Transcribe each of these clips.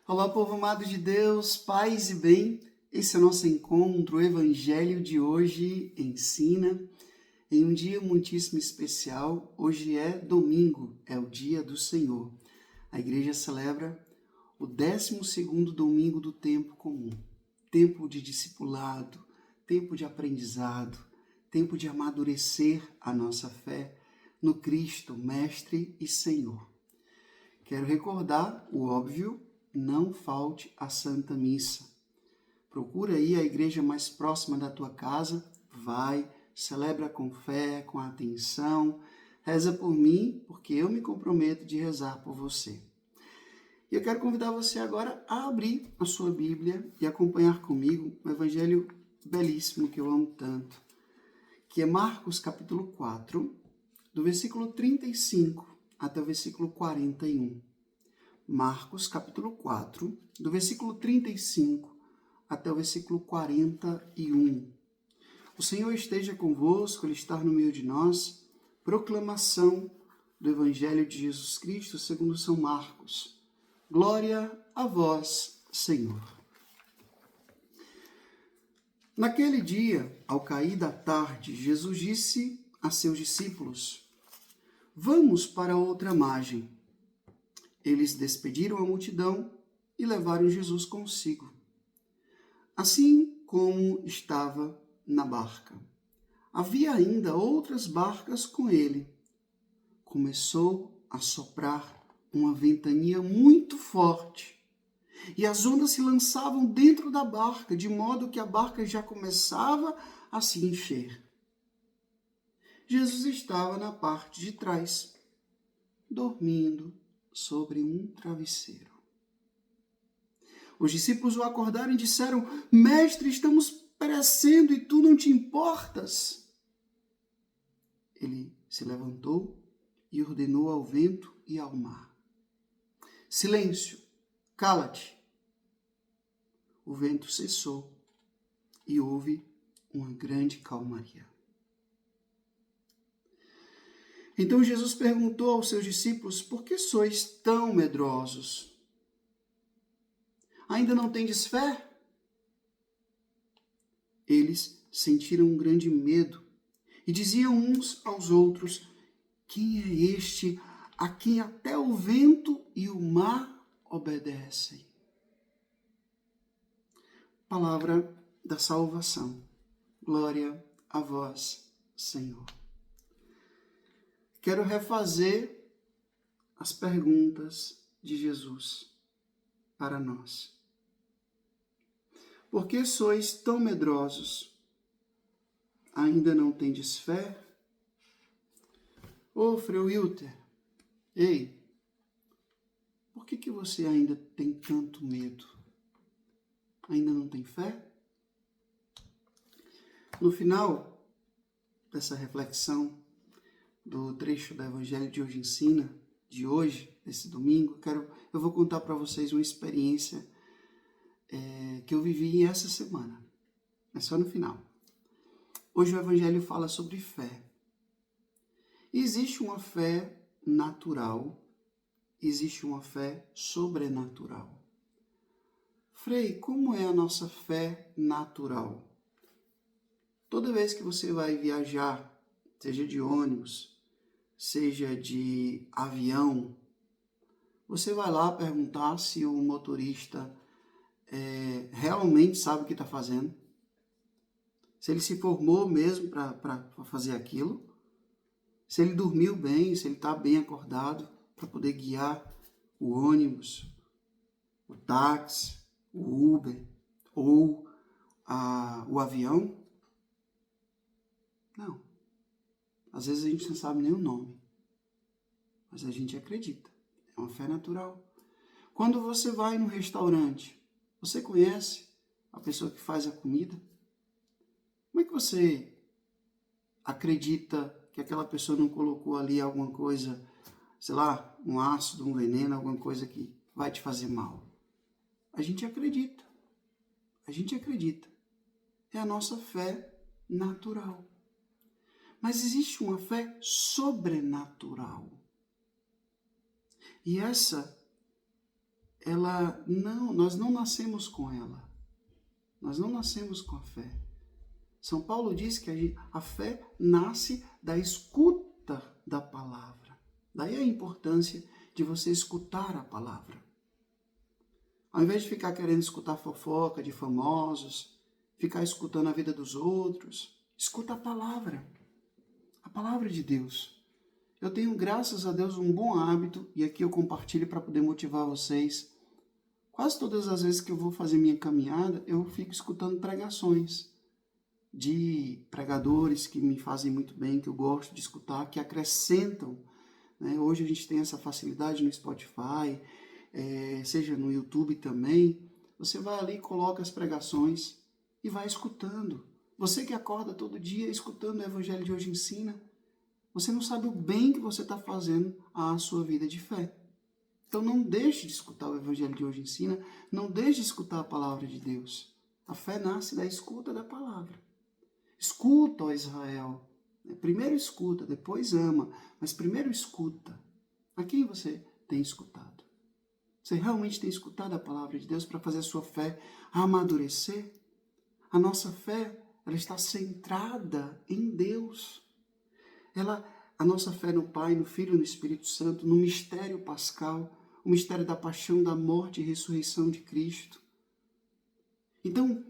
Olá, povo amado de Deus, paz e bem. Esse é o nosso encontro, o Evangelho de hoje ensina em um dia muitíssimo especial. Hoje é domingo, é o dia do Senhor. A igreja celebra o 12º domingo do tempo comum. Tempo de discipulado, tempo de aprendizado, tempo de amadurecer a nossa fé no Cristo, Mestre e Senhor. Quero recordar o óbvio, não falte a Santa Missa. Procura aí a igreja mais próxima da tua casa, vai, celebra com fé, com atenção, reza por mim, porque eu me comprometo de rezar por você. E eu quero convidar você agora a abrir a sua Bíblia e acompanhar comigo um evangelho belíssimo que eu amo tanto, que é Marcos capítulo 4, do versículo 35 até o versículo 41. Marcos, capítulo 4, do versículo 35 até o versículo 41. O Senhor esteja convosco, Ele está no meio de nós. Proclamação do Evangelho de Jesus Cristo segundo São Marcos. Glória a vós, Senhor. Naquele dia, ao cair da tarde, Jesus disse a seus discípulos: Vamos para outra margem. Eles despediram a multidão e levaram Jesus consigo, assim como estava na barca. Havia ainda outras barcas com ele. Começou a soprar uma ventania muito forte, e as ondas se lançavam dentro da barca, de modo que a barca já começava a se encher. Jesus estava na parte de trás, dormindo sobre um travesseiro. Os discípulos o acordaram e disseram: Mestre, estamos perecendo e tu não te importas? Ele se levantou e ordenou ao vento e ao mar: Silêncio, cala-te. O vento cessou e houve uma grande calmaria. Então Jesus perguntou aos seus discípulos: Por que sois tão medrosos? Ainda não tendes fé? Eles sentiram um grande medo e diziam uns aos outros: Quem é este a quem até o vento e o mar obedecem? Palavra da salvação. Glória a vós, Senhor. Quero refazer as perguntas de Jesus para nós. Por que sois tão medrosos? Ainda não tendes fé? Ô, Frei Wilter, ei, por que você ainda tem tanto medo? Ainda não tem fé? No final dessa reflexão do trecho do Evangelho de hoje ensina, de hoje, desse domingo, eu vou contar para vocês uma experiência que eu vivi essa semana. É só no final. Hoje o Evangelho fala sobre fé. Existe uma fé natural, existe uma fé sobrenatural. Frei, como é a nossa fé natural? Toda vez que você vai viajar, seja de ônibus, seja de avião, você vai lá perguntar se o motorista realmente sabe o que está fazendo, se ele se formou mesmo para fazer aquilo, se ele dormiu bem, se ele está bem acordado para poder guiar o ônibus, o táxi, o Uber ou o avião. Não. Às vezes a gente não sabe nem o nome, mas a gente acredita. É uma fé natural. Quando você vai num restaurante, você conhece a pessoa que faz a comida? Como é que você acredita que aquela pessoa não colocou ali alguma coisa, sei lá, um ácido, um veneno, alguma coisa que vai te fazer mal? A gente acredita. A gente acredita. É a nossa fé natural. Mas existe uma fé sobrenatural. E essa nós não nascemos com ela. Nós não nascemos com a fé. São Paulo diz que a fé nasce da escuta da palavra. Daí a importância de você escutar a palavra. Ao invés de ficar querendo escutar fofoca de famosos, ficar escutando a vida dos outros, escuta a palavra de Deus. Eu tenho, graças a Deus, um bom hábito, e aqui eu compartilho para poder motivar vocês. Quase todas as vezes que eu vou fazer minha caminhada, eu fico escutando pregações de pregadores que me fazem muito bem, que eu gosto de escutar, que acrescentam. Né? Hoje a gente tem essa facilidade no Spotify, seja no YouTube também. Você vai ali, coloca as pregações e vai escutando. Você que acorda todo dia escutando o Evangelho de Hoje Ensina, você não sabe o bem que você está fazendo à sua vida de fé. Então não deixe de escutar o Evangelho de Hoje Ensina, não deixe de escutar a palavra de Deus. A fé nasce da escuta da palavra. Escuta, ó Israel. Primeiro escuta, depois ama, mas primeiro escuta. A quem você tem escutado? Você realmente tem escutado a palavra de Deus para fazer a sua fé amadurecer? A nossa fé, ela está centrada em Deus. A nossa fé no Pai, no Filho e no Espírito Santo, no mistério pascal, o mistério da paixão, da morte e ressurreição de Cristo. Então,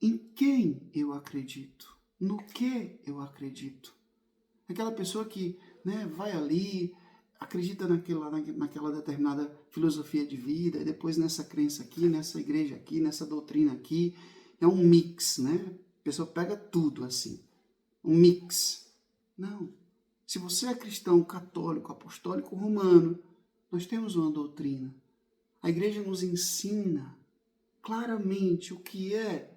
em quem eu acredito? No que eu acredito? Aquela pessoa que vai ali, acredita naquela determinada filosofia de vida, e depois nessa crença aqui, nessa igreja aqui, nessa doutrina aqui. É um mix, né? A pessoa pega tudo assim. Um mix. Não. Se você é cristão, católico, apostólico, romano, nós temos uma doutrina. A igreja nos ensina claramente o que é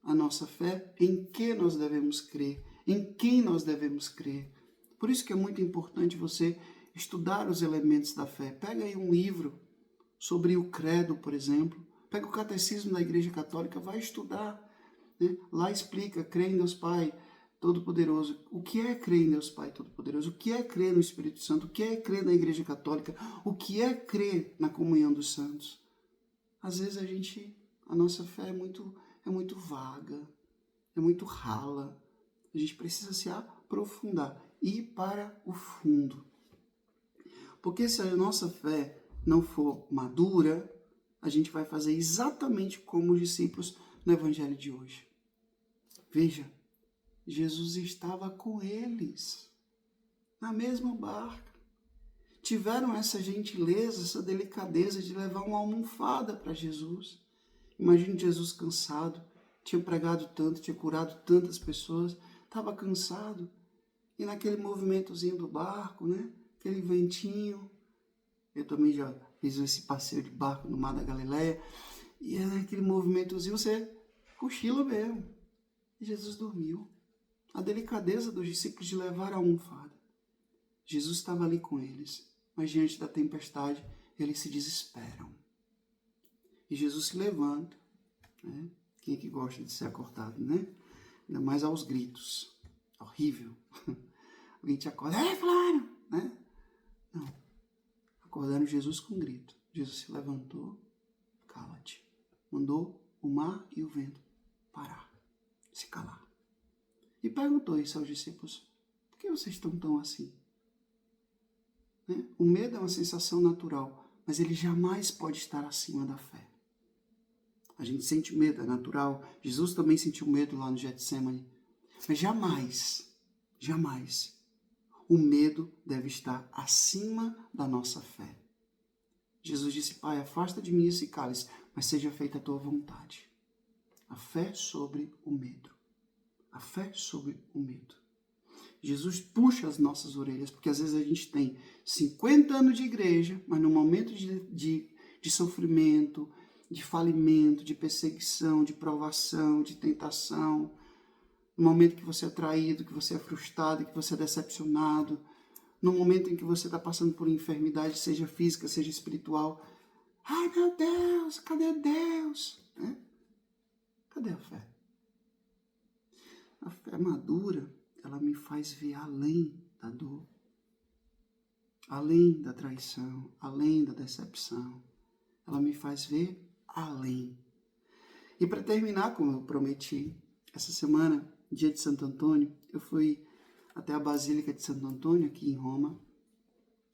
a nossa fé, em que nós devemos crer, em quem nós devemos crer. Por isso que é muito importante você estudar os elementos da fé. Pega aí um livro sobre o credo, por exemplo. Pega o catecismo da Igreja Católica, vai estudar. Né? Lá explica, crê em Deus Pai Todo-Poderoso. O que é crer em Deus Pai Todo-Poderoso? O que é crer no Espírito Santo? O que é crer na Igreja Católica? O que é crer na comunhão dos santos? Às vezes a nossa fé é muito vaga, é muito rala. A gente precisa se aprofundar, ir para o fundo. Porque se a nossa fé não for madura, a gente vai fazer exatamente como os discípulos no Evangelho de hoje. Veja, Jesus estava com eles, na mesma barca. Tiveram essa gentileza, essa delicadeza de levar uma almofada para Jesus. Imagine Jesus cansado, tinha pregado tanto, tinha curado tantas pessoas, estava cansado. E naquele movimentozinho do barco, né? Aquele ventinho. Eu também já fiz esse passeio de barco no Mar da Galileia. E naquele movimentozinho você cochila mesmo. E Jesus dormiu. A delicadeza dos discípulos de levar a almofada. Jesus estava ali com eles, mas diante da tempestade, eles se desesperam. E Jesus se levanta. Né? Quem é que gosta de ser acordado, né? Ainda mais aos gritos. Horrível. Alguém te acorda, fulano, né? Não. Acordaram Jesus com um grito. Jesus se levantou, cala-te. Mandou o mar e o vento parar, se calar. E perguntou isso aos discípulos, por que vocês estão tão assim? Né? O medo é uma sensação natural, mas ele jamais pode estar acima da fé. A gente sente medo, é natural. Jesus também sentiu medo lá no Getsemane. Mas jamais, o medo deve estar acima da nossa fé. Jesus disse, Pai, afasta de mim esse cálice, mas seja feita a tua vontade. A fé sobre o medo. A fé sobre o medo. Jesus puxa as nossas orelhas, porque às vezes a gente tem 50 anos de igreja, mas no momento de sofrimento, de falimento, de perseguição, de provação, de tentação, no momento que você é traído, que você é frustrado, que você é decepcionado, no momento em que você está passando por enfermidade, seja física, seja espiritual, ai meu Deus, cadê Deus? Cadê a fé? A fé madura, ela me faz ver além da dor, além da traição, além da decepção. ela me faz ver além. E para terminar, como eu prometi, essa semana, dia de Santo Antônio, eu fui até a Basílica de Santo Antônio, aqui em Roma,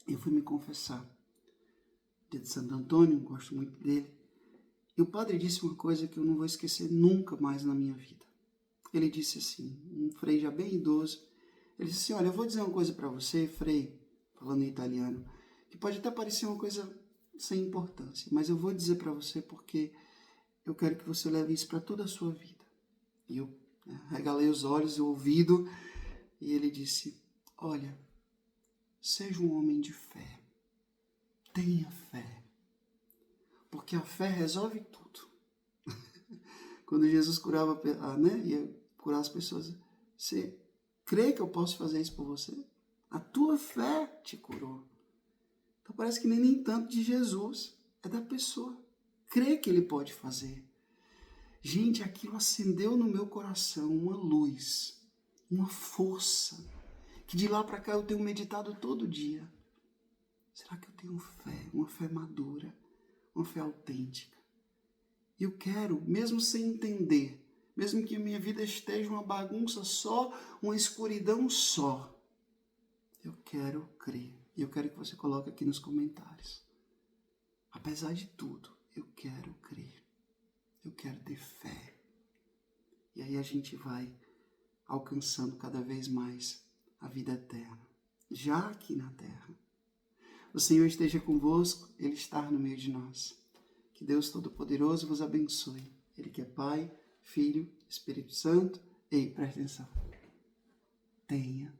e eu fui me confessar. Dia de Santo Antônio, gosto muito dele. E o padre disse uma coisa que eu não vou esquecer nunca mais na minha vida. Ele disse assim, um frei já bem idoso, ele disse assim, olha, eu vou dizer uma coisa para você, frei, falando em italiano, que pode até parecer uma coisa sem importância, mas eu vou dizer para você porque eu quero que você leve isso para toda a sua vida. E eu regalei os olhos e o ouvido, e ele disse, olha, seja um homem de fé, tenha fé, porque a fé resolve tudo. Quando Jesus curava, ia curar as pessoas, você crê que eu posso fazer isso por você? A tua fé te curou. Então parece que nem tanto de Jesus, é da pessoa. Crê que ele pode fazer. Gente, aquilo acendeu no meu coração uma luz, uma força, que de lá para cá eu tenho meditado todo dia. Será que eu tenho fé, uma fé madura, uma fé autêntica? Eu quero, mesmo sem entender, mesmo que a minha vida esteja uma bagunça só, uma escuridão só, eu quero crer. E eu quero que você coloque aqui nos comentários. Apesar de tudo, eu quero crer. Eu quero ter fé. E aí a gente vai alcançando cada vez mais a vida eterna, já aqui na terra. O Senhor esteja convosco, Ele está no meio de nós. Que Deus Todo-Poderoso vos abençoe. Ele que é Pai, Filho, Espírito Santo. Ei, presta atenção. Tenha